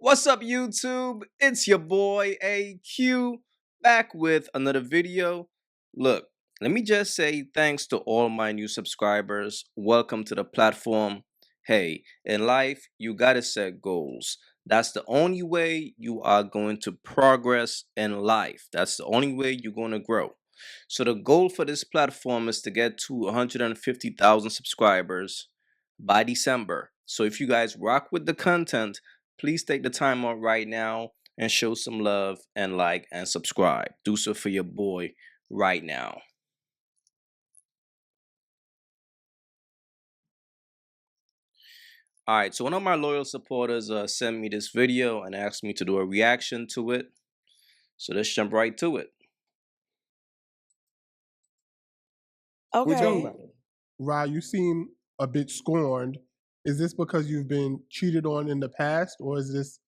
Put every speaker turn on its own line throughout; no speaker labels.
What's up, YouTube? It's your boy AyeQ back with another video. Look, let me just say thanks to all my new subscribers. Welcome to the platform. Hey, in life, you gotta set goals. That's the only way you are going to progress in life. That's the only way you're going to grow. So the goal for this platform is to get to 150,000 subscribers by December. So if you guys rock with the content, please take the time out right now and show some love and like and subscribe. Do so for your boy right now. All right, so one of my loyal supporters sent me this video and asked me to do a reaction to it. So let's jump right to it.
Okay.
Ra, you seem a bit scorned. Is this because you've been cheated on in the past, or is this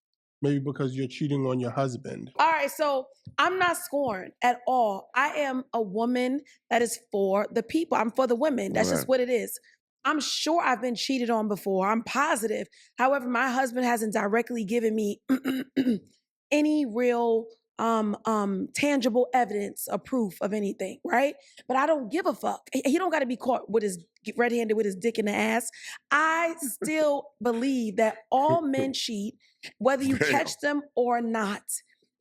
maybe because you're cheating on your husband?
All right. So I'm not scorned at all. I am a woman that is for the people. I'm for the women. That's just what it is. I'm sure I've been cheated on before. I'm positive. However, my husband hasn't directly given me any real tangible evidence or proof of anything, right? But I don't give a fuck. He don't got to be caught with his red-handed with his dick in the ass. I still believe that all men cheat, whether you catch them or not.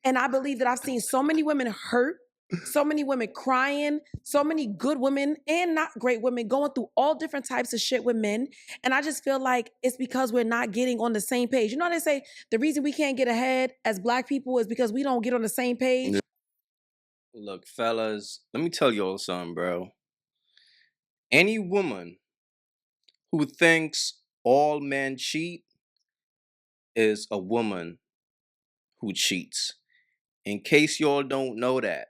And I believe that I've seen so many women hurt, so many women crying, so many good women and not great women going through all different types of shit with men. And I just feel like it's because we're not getting on the same page. You know, they say the reason we can't get ahead as Black people is because we don't get on the same page.
Look, fellas, let me tell you all something, bro. Any woman who thinks all men cheat is a woman who cheats. In case y'all don't know that,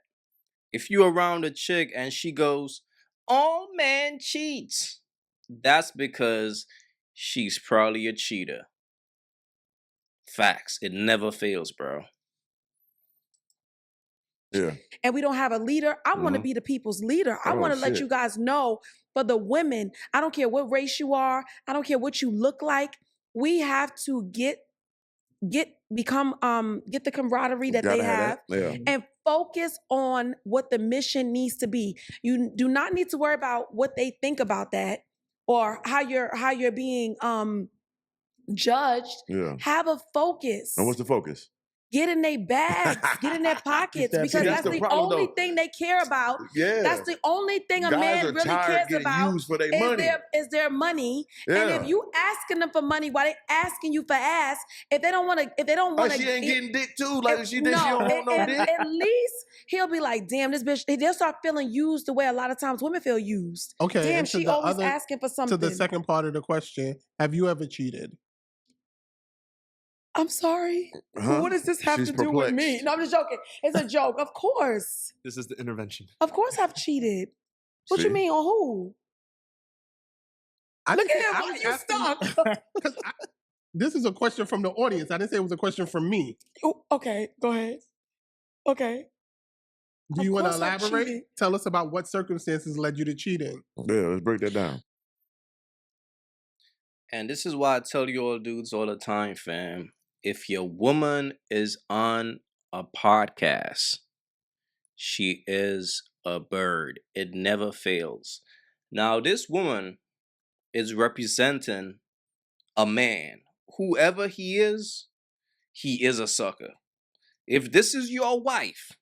if you're around a chick and she goes, all men cheats, that's because she's probably a cheater. Facts. It never fails, bro.
Yeah.
And we don't have a leader. I want to be the people's leader. I want to let you guys know, for the women, I don't care what race you are, I don't care what you look like, we have to get the camaraderie that they have and focus on what the mission needs to be. You do not need to worry about what they think about that or how you're being judged.
Yeah.
Have a focus.
And what's the focus?
Get in their bags, get in their pockets, because that's the only thing they care about.
Yeah.
That's the only thing a
Guys
man
are
really
tired
cares about
used for their money.
is their money.
Yeah.
And if you asking them for money while they asking you for ass, if they don't want to,
she ain't getting dick too. Like she don't want no dick.
At least he'll be like, damn, this bitch. They'll start feeling used the way a lot of times women feel used.
Okay.
Damn, she always asking for something.
To the second part of the question, have you ever cheated?
I'm sorry. Huh? What does this have to do with me? No, I'm just joking. It's a joke. Of course.
This is the intervention.
Of course I've cheated. What you mean on who? Look at him. Why you stuck?
This is a question from the audience. I didn't say it was a question from me.
Oh, okay, go ahead. Okay.
Do you want to elaborate? Tell us about what circumstances led you to cheating.
Yeah, let's break that down.
And this is why I tell you all dudes all the time, fam. If your woman is on a podcast, she is a bird. It never fails. Now, this woman is representing a man. Whoever he is a sucker. If this is your wife,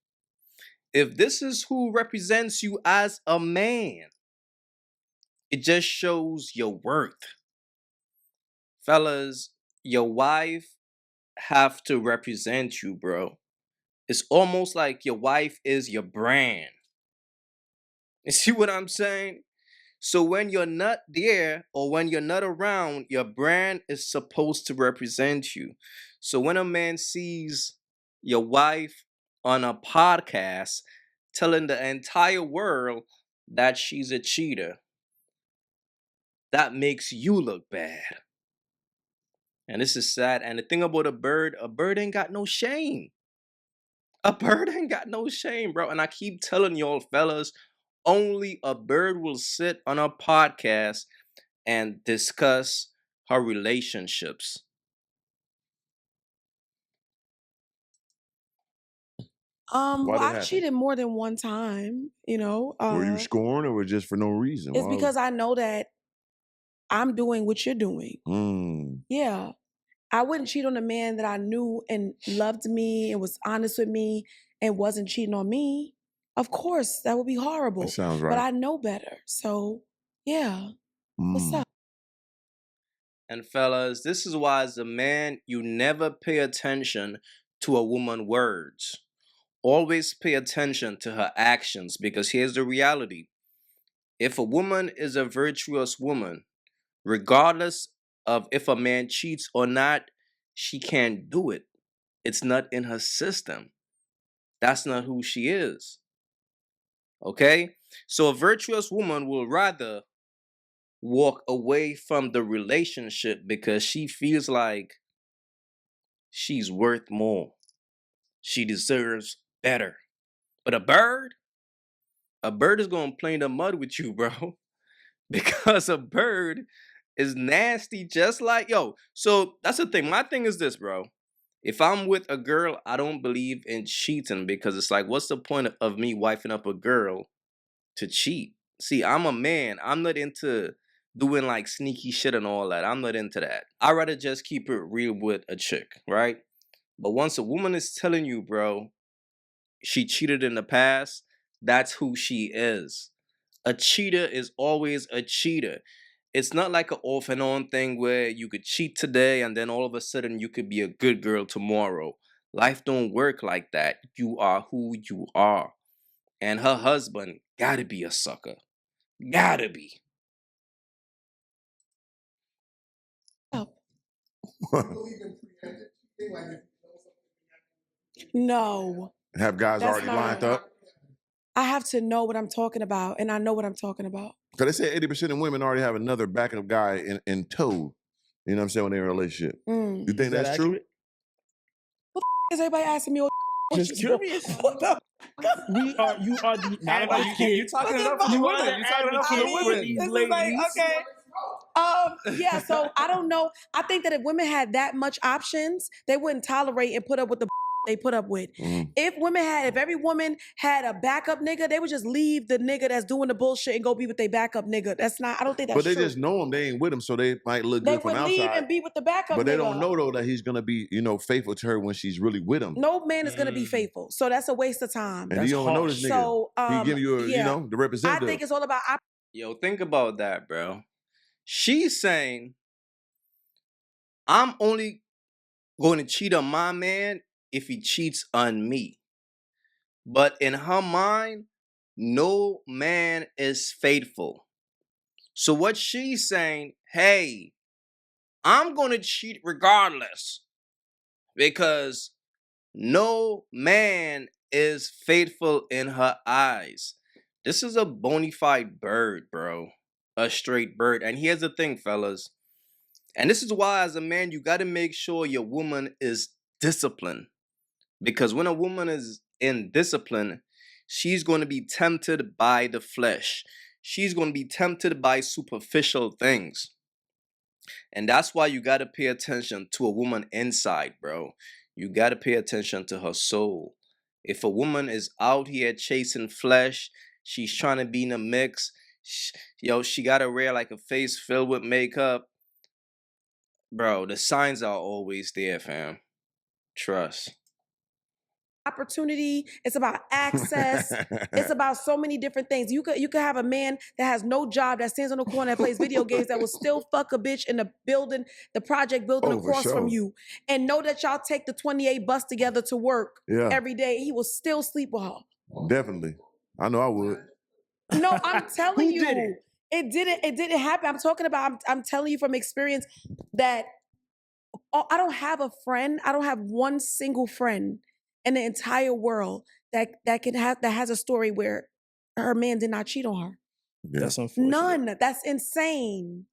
if this is who represents you as a man, it just shows your worth. Fellas, your wife have to represent you, bro. It's almost like your wife is your brand. You see what I'm saying? So when you're not there or when you're not around, your brand is supposed to represent you. So when a man sees your wife on a podcast telling the entire world that she's a cheater, that makes you look bad. And this is sad. And the thing about a bird ain't got no shame. A bird ain't got no shame, bro. And I keep telling y'all, fellas, only a bird will sit on a podcast and discuss her relationships.
Why
Well,
that
I've
happen?
cheated more than one time, you know.
Were you scorned or just for no reason?
It's because I know that I'm doing what you're doing. Yeah. I wouldn't cheat on a man that I knew and loved me and was honest with me and wasn't cheating on me. Of course, that would be horrible.
That sounds
But
right.
I know better. So, yeah. What's up?
And fellas, this is why as a man, you never pay attention to a woman's words. Always pay attention to her actions, because here's the reality. If a woman is a virtuous woman, regardless of if a man cheats or not, she can't do it. It's not in her system. That's not who she is. Okay? So a virtuous woman will rather walk away from the relationship because she feels like she's worth more. She deserves better. But a bird is going to play in the mud with you, bro. Because a bird is nasty just like, yo. So that's the thing. My thing is this, bro. If I'm with a girl, I don't believe in cheating, because it's like, what's the point of me wifing up a girl to cheat? See, I'm a man. I'm not into doing like sneaky shit and all that. I'm not into that. I'd rather just keep it real with a chick, right? But once a woman is telling you, bro, she cheated in the past, that's who she is. A cheater is always a cheater. It's not like an off and on thing where you could cheat today and then all of a sudden you could be a good girl tomorrow. Life don't work like that. You are who you are. And her husband gotta be a sucker. Gotta be.
Oh. No.
Have guys
That's
already
not
lined
right.
up?
I have to know what I'm talking about, and I know what I'm talking about.
Because they say 80% of women already have another backup guy in tow. You know what I'm saying, when they're in a relationship. You think that's true?
What the is everybody asking me?
Just curious.
What the?
You are the advocate.
You talking it up for the
You are
women.
the
You talking it up for the
advocate for
women.
these
This is
ladies.
like, okay. Yeah, so I don't know. I think that if women had that much options, they wouldn't tolerate and put up with the they put up with. If every woman had a backup nigga, they would just leave the nigga that's doing the bullshit and go be with their backup nigga. I don't think that's
But they
true.
just know him. They ain't with him, so they might look
They
good from
would
outside.
leave and be with the backup
But they
nigga.
don't know, though, that he's going to be, faithful to her when she's really with him.
No man is going to be faithful. So that's a waste of time.
And you don't know this nigga.
So,
he give you, the representative.
I think it's all about...
Yo, think about that, bro. She's saying, I'm only going to cheat on my man if he cheats on me. But in her mind, no man is faithful. So what she's saying, hey, I'm going to cheat regardless, because no man is faithful in her eyes. This is a bona fide bird, bro. A straight bird. And here's the thing, fellas. And this is why, as a man, you got to make sure your woman is disciplined. Because when a woman is in discipline, she's going to be tempted by the flesh. She's going to be tempted by superficial things. And that's why you got to pay attention to a woman inside, bro. You got to pay attention to her soul. If a woman is out here chasing flesh, she's trying to be in a mix, she got to wear like a face filled with makeup. Bro, the signs are always there, fam. Trust.
Opportunity, it's about access, it's about so many different things. You could have a man that has no job, that stands on the corner, that plays video games, that will still fuck a bitch in the building, the project building across from you, and know that y'all take the 28 bus together to work every day. He will still sleep with her.
Definitely. I know I would.
No, I'm telling you,
did it?
It didn't happen. I'm talking about, I'm telling you from experience that I don't have a friend. I don't have one single friend in the entire world that has a story where her man did not cheat on her.
Yeah.
That's unfortunate.
None. That's insane.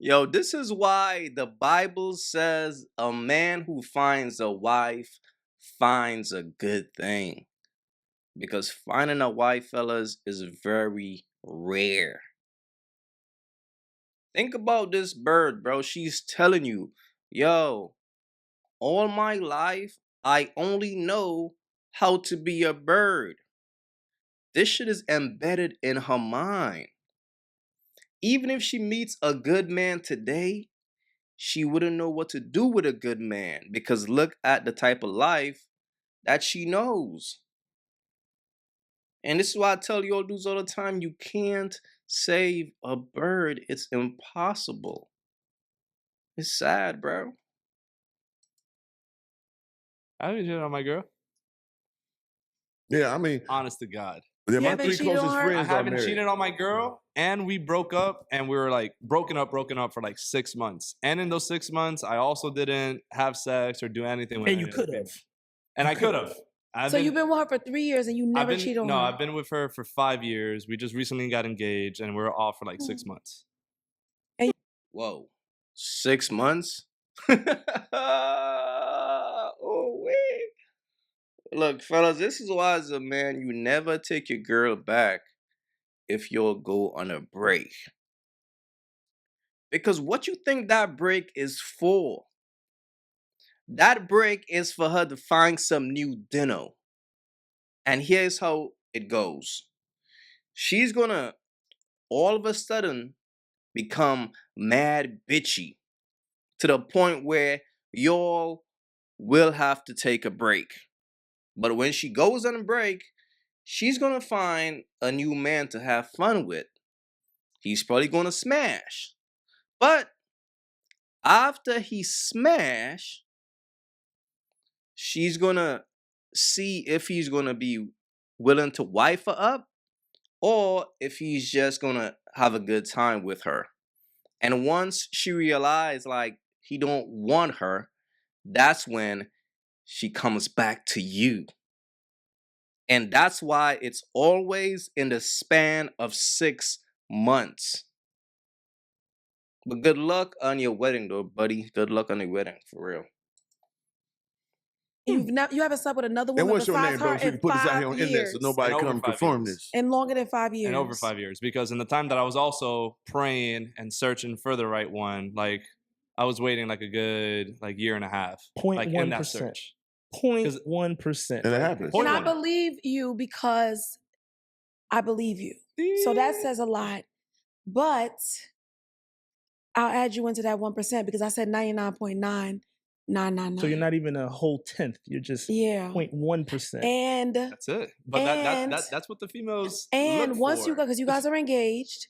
Yo, this is why the Bible says a man who finds a wife finds a good thing. Because finding a wife, fellas, is very rare. Think about this bird, bro. She's telling you, yo, all my life, I only know how to be a bird. This shit is embedded in her mind. Even if she meets a good man today, she wouldn't know what to do with a good man because look at the type of life that she knows. And this is why I tell you all dudes all the time, you can't save a bird. It's impossible. It's sad, bro.
I haven't cheated on my girl.
Yeah, I mean,
Honest to God.
yeah,
You
my
haven't
3
cheated
closest
on her?
I
friends are
haven't
married.
cheated on my girl, and we broke up, and we were like broken up for like 6 months. And in those 6 months, I also didn't have sex or do anything with
And you
any of
could
the
have.
females. And I could have.
So you've been with her for 3 years and you never cheated on her?
No, I've been with her for 5 years. We just recently got engaged, and we were off for like 6 months.
Whoa. 6 months? Oh, wait. Look, fellas, this is why as a man, you never take your girl back if you'll go on a break. Because what you think that break is for? That break is for her to find some new dinner. And here's how it goes. She's gonna all of a sudden become mad bitchy to the point where y'all will have to take a break. But when she goes on a break, she's gonna find a new man to have fun with. He's probably gonna smash. But after he smash, she's gonna see if he's gonna be willing to wife her up or if he's just gonna have a good time with her. And once she realizes like he don't want her, that's when she comes back to you. And that's why it's always in the span of 6 months. But good luck on your wedding though, buddy. Good luck on your wedding, for real.
You haven't slept with another
And
woman
what's your
besides
name, bro?
her
So we
in
can put this out here
5
on the internet
years.
so nobody
And over
come
5
confirm
years.
this.
In longer than 5 years.
And over 5 years. Because in the time that I was also praying and searching for the right one, like I was waiting like a good like year and a half. Like in that
0.1%.
search.
0.1%.
And it happens.
And I
Point one.
believe you because I believe you. So that says a lot. But I'll add you into that 1% because I said 99.9999.
So you're not even a whole tenth. You're just
Yeah.
0.1%.
And
That's it. But that's what the females
and
look
once
for.
you go, because you guys are engaged,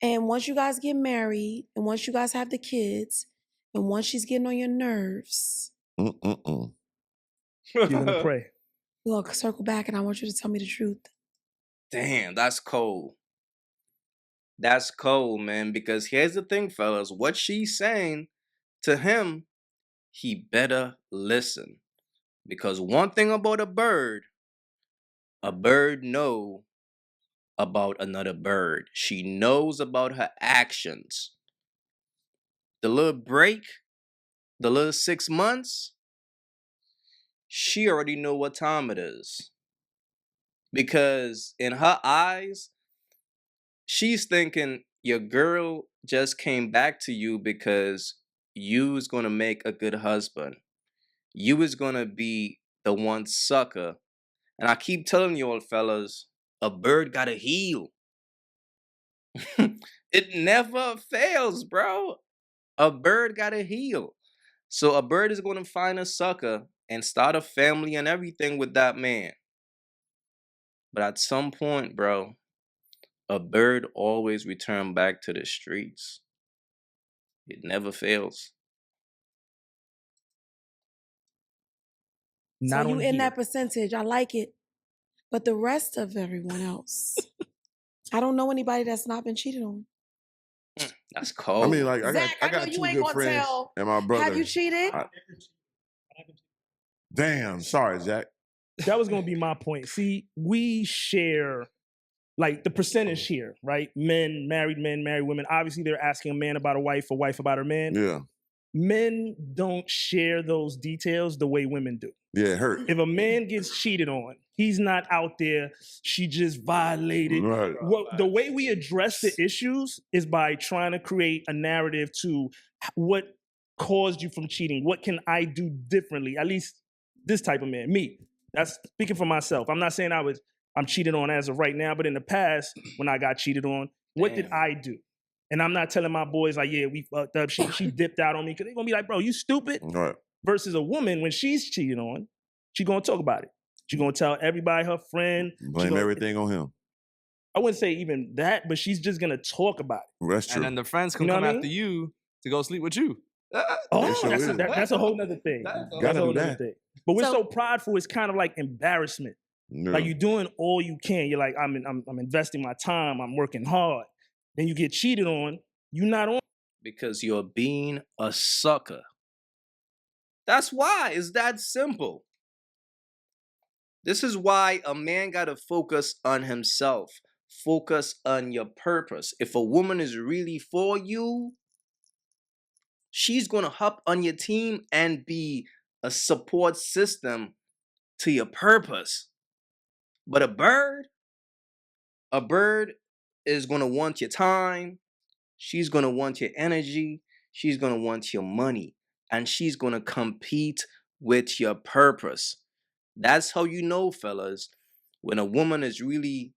and once you guys get married, and once you guys have the kids, and once she's getting on your nerves,
You're gonna pray.
we're gonna circle back and I want you to tell me the truth.
Damn, that's cold. That's cold, man. Because here's the thing, fellas. What she's saying to him, he better listen. Because one thing about a bird know about another bird. She knows about her actions. The little break, the little 6 months, she already know what time it is. Because in her eyes, she's thinking your girl just came back to you because you is gonna make a good husband. You is gonna be the one sucker. And I keep telling you all fellas, a bird gotta heal. It never fails, bro. A bird gotta heal. So a bird is gonna find a sucker and start a family and everything with that man. But at some point, bro, a bird always return back to the streets. It never fails.
Not
so you
on
in
here.
that percentage. I like it. But the rest of everyone else, I don't know anybody that's not been cheated on.
That's cold.
I mean, like
Zach,
I
I know
got
you
2
ain't
good
gonna
friends
tell.
and my brother.
Have you cheated?
Damn, sorry, Zach.
That was gonna be my point. See, we share like the percentage here, right? Men, married women. Obviously, they're asking a man about a wife about her man.
Yeah.
Men don't share those details the way women do.
Yeah, it hurt.
If a man gets cheated on, he's not out there, she just violated.
Right.
The way we address the issues is by trying to create a narrative to what caused you from cheating. What can I do differently? At least this type of man. Me. That's speaking for myself. I'm not saying I'm cheated on as of right now, but in the past, when I got cheated on, what did I do? And I'm not telling my boys like, yeah, we fucked up. She dipped out on me. Cause they're gonna be like, bro, you stupid.
Right.
Versus a woman, when she's cheated on, she gonna talk about it. She gonna tell everybody, her friend.
Blame everything on him.
I wouldn't say even that, but she's just gonna talk about it.
That's true.
And then the friends can come after you to go sleep with you.
That's a whole nother thing. That's a whole nother thing. But we're so prideful, it's kind of like embarrassment.
Yeah.
Like you're doing all you can. You're like, I'm investing my time. I'm working hard. Then you get cheated on. You're not on.
Because you're being a sucker. That's why. It's that simple. This is why a man gotta focus on himself. Focus on your purpose. If a woman is really for you, she's gonna hop on your team and be a support system to your purpose. But a bird is gonna want your time. She's gonna want your energy. She's gonna want your money. And she's gonna compete with your purpose. That's how you know, fellas, when a woman is really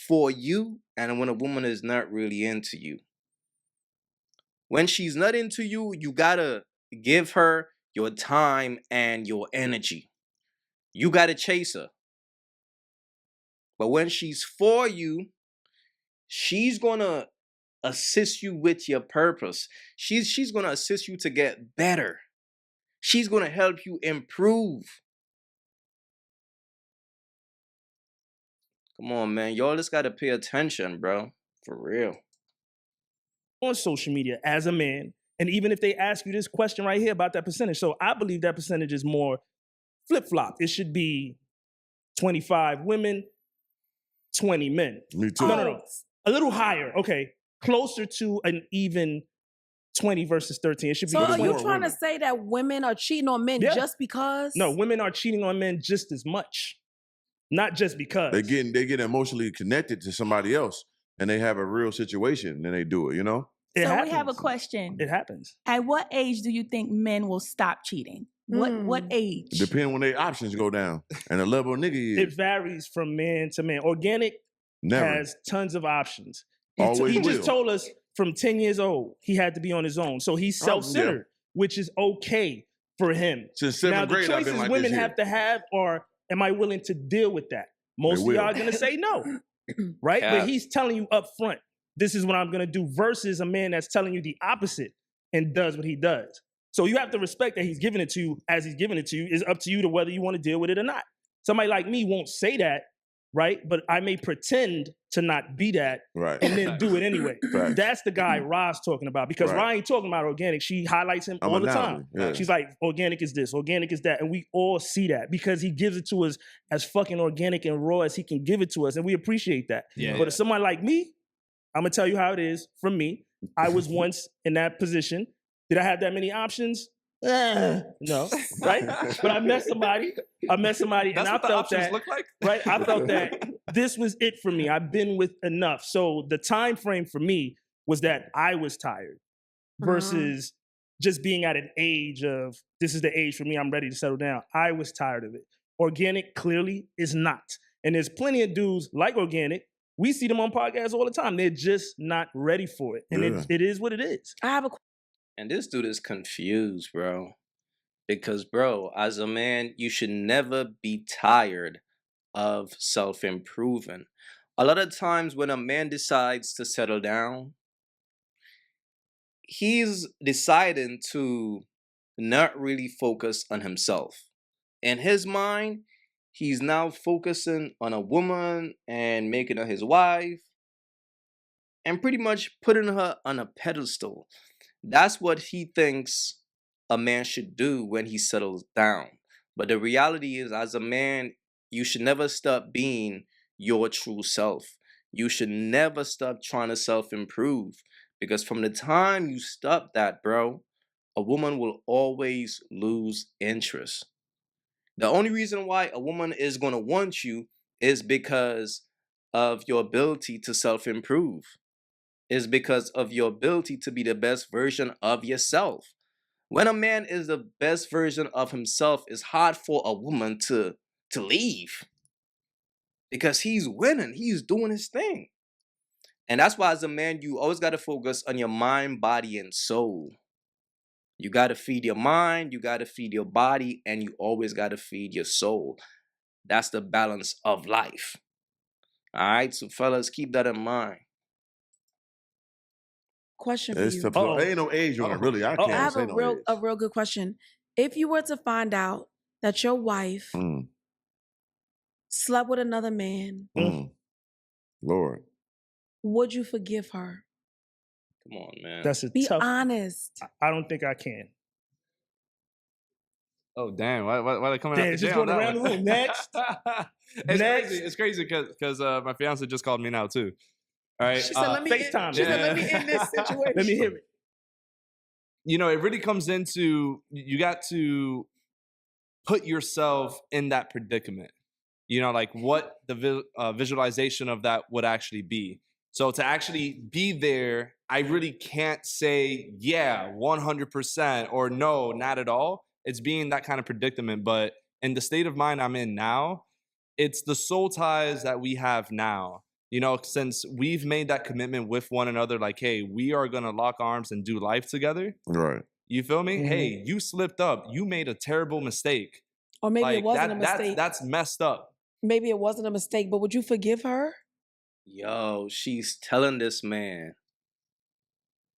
for you and when a woman is not really into you. When she's not into you, you gotta give her your time and your energy. You gotta chase her. But when she's for you, she's gonna assist you with your purpose. She's gonna assist you to get better. She's gonna help you improve. Come on, man. Y'all just gotta pay attention, bro. For real.
On social media as a man, and even if they ask you this question right here about that percentage, so I believe that percentage is more flip-flop. It should be 25 women, 20 men.
Me too.
No. A little higher. Okay. Closer to an even 20 versus 13. It should be.
So are you
more
trying
women.
to say that women are cheating on men just because?
No, women are cheating on men just as much. Not just because.
They get emotionally connected to somebody else and they have a real situation and they do it, you know?
It
So
happens.
we have a question.
It happens.
At what age do you think men will stop cheating? What age?
Depending when their options go down and the level of nigga is.
It varies from man to man. Organic has tons of options. He just told us from 10 years old, he had to be on his own. So he's self-centered, which is okay for him.
Since
now,
seventh
the
grade, I've
choices
been like
women
this
have to have are, am I willing to deal with that? Most of y'all are going to say no, right? But he's telling you up front, this is what I'm going to do, versus a man that's telling you the opposite and does what he does. So you have to respect that he's giving it to you as he's giving it to you. It's up to you to whether you want to deal with it or not. Somebody like me won't say that, right? But I may pretend to not be that and then do it anyway. That's the guy Roz talking about, because Ryan ain't talking about organic. She highlights him all the time.
Yeah.
She's like, organic is this, organic is that. And we all see that because he gives it to us as fucking organic and raw as he can give it to us. And we appreciate that.
Yeah.
But if somebody like me, I'm going to tell you how it is from me. I was once in that position. Did I have that many options? No, right? But I met somebody,
That's
and I
what the
felt
options
that,
look like?
right? I felt that this was it for me. I've been with enough. So the time frame for me was that I was tired versus just being at an age of, this is the age for me, I'm ready to settle down. I was tired of it. Organic clearly is not. And there's plenty of dudes like Organic. We see them on podcasts all the time. They're just not ready for it. And it is what it is.
I have a
And this dude is confused, bro. Because, bro, as a man, you should never be tired of self-improving. A lot of times when a man decides to settle down, he's deciding to not really focus on himself. In his mind, he's now focusing on a woman and making her his wife and pretty much putting her on a pedestal. That's what he thinks a man should do when he settles down. But the reality is, as a man, you should never stop being your true self. You should never stop trying to self-improve. Because from the time you stop that, bro, a woman will always lose interest. The only reason why a woman is going to want you is because of your ability to self-improve. Is because of your ability to be the best version of yourself. When a man is the best version of himself, it's hard for a woman to leave because he's winning. He's doing his thing. And that's why as a man, you always got to focus on your mind, body, and soul. You got to feed your mind, you got to feed your body, and you always got to feed your soul. That's the balance of life. All right, so fellas, keep that in mind.
Question for
It's
you.
tough. Ain't no age on it, really. I
I
can't
have
say
a
no
real
age.
good question. If you were to find out that your wife slept with another man,
Lord,
would you forgive her?
Come on, man.
That's a
Be
tough.
honest.
I don't think I can.
Oh damn! Why they coming
Damn,
out the
just
jail on
going
that
around the
one?
room. Next.
It's
Next.
crazy. It's crazy because my fiance just called me now too. All right.
She said, "Let me
FaceTime.
She said, "Let me end this situation."
Let me hear it.
You know, it really comes into you got to put yourself in that predicament. You know, like what the visualization of that would actually be. So to actually be there, I really can't say, yeah, 100% or no, not at all. It's being that kind of predicament. But in the state of mind I'm in now, it's the soul ties that we have now. You know, since we've made that commitment with one another, like, hey, we are going to lock arms and do life together.
right.
You feel me?
Mm-hmm.
Hey, you slipped up. You made a terrible mistake.
Or maybe
Like,
it wasn't a mistake.
That's messed up.
Maybe it wasn't a mistake, but would you forgive her?
Yo, she's telling this man.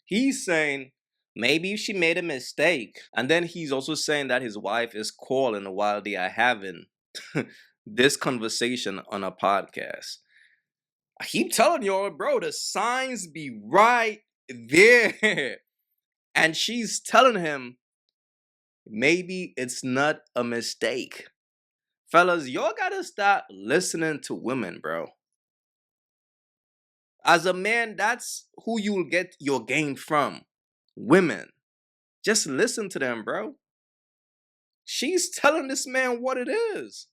He's saying maybe she made a mistake. And then he's also saying that his wife is calling while they are having this conversation on a podcast. I keep telling y'all, bro, the signs be right there. And she's telling him maybe it's not a mistake. Fellas, y'all gotta stop listening to women, bro. As a man, that's who you'll get your game from. Women. Just listen to them, bro. She's telling this man what it is.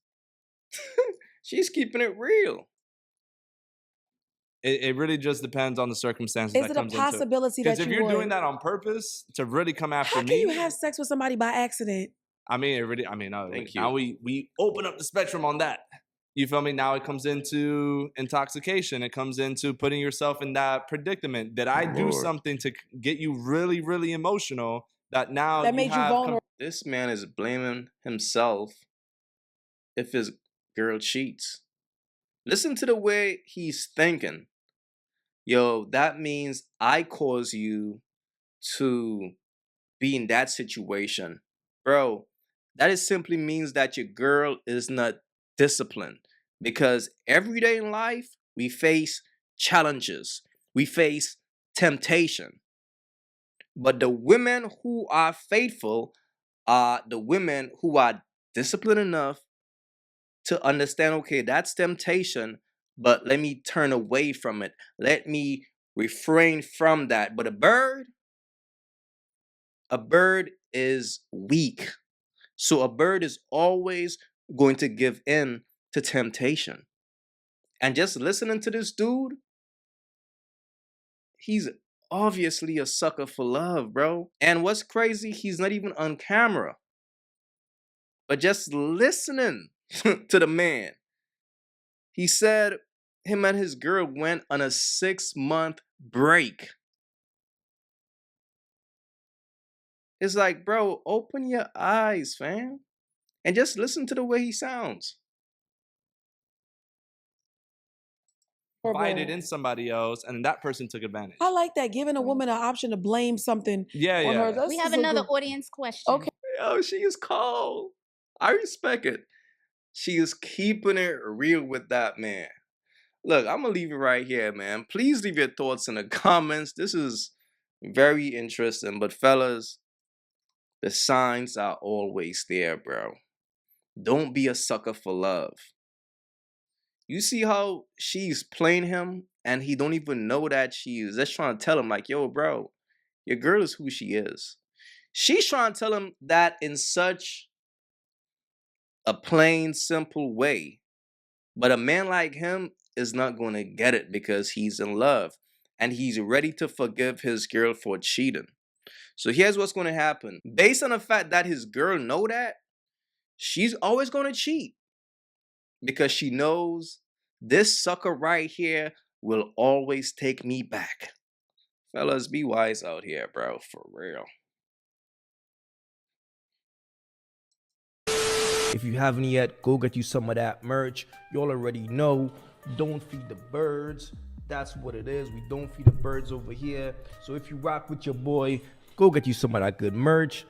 She's keeping it real.
It really just depends on the circumstances
Is
that
it a
comes into it.
possibility that
Because if
you
you're
would?
doing that on purpose to really come after
How
me,
can you have sex with somebody by accident?
I mean, it really. I mean,
Thank
now
you.
we open up the spectrum on that. You feel me? Now it comes into intoxication. It comes into putting yourself in that predicament. Did I do
Lord.
something to get you really, really emotional that now
That made you vulnerable.
This man is blaming himself if his girl cheats. Listen to the way he's thinking. Yo, that means I cause you to be in that situation. Bro, that is simply means that your girl is not disciplined. Because every day in life, we face challenges. We face temptation. But the women who are faithful are the women who are disciplined enough to understand, okay, that's temptation, but let me turn away from it. Let me refrain from that. But a bird is weak. So a bird is always going to give in to temptation. And just listening to this dude, he's obviously a sucker for love, bro. And what's crazy, he's not even on camera. But just listening to the man, he said him and his girl went on a 6-month break. It's like, bro, open your eyes, fam. And just listen to the way he sounds.
confided in somebody else, and that person took advantage.
I like that, giving a woman an option to blame something on her.
We have another audience question.
Okay.
Yo, she is cold. I respect it. She is keeping it real with that man. Look, I'm going to leave it right here, man. Please leave your thoughts in the comments. This is very interesting. But fellas, the signs are always there, bro. Don't be a sucker for love. You see how she's playing him and he don't even know that she is just trying to tell him like, yo, bro, your girl is who she is. She's trying to tell him that in such a plain, simple way. But a man like him is not going to get it because he's in love and he's ready to forgive his girl for cheating. So here's what's going to happen. Based on the fact that his girl know that, she's always going to cheat. Because she knows this sucker right here will always take me back. Fellas, be wise out here, bro. For real.
If you haven't yet, go get you some of that merch. You all already know, don't feed the birds. That's what it is. We don't feed the birds over here. So if you rock with your boy, go get you some of that good merch.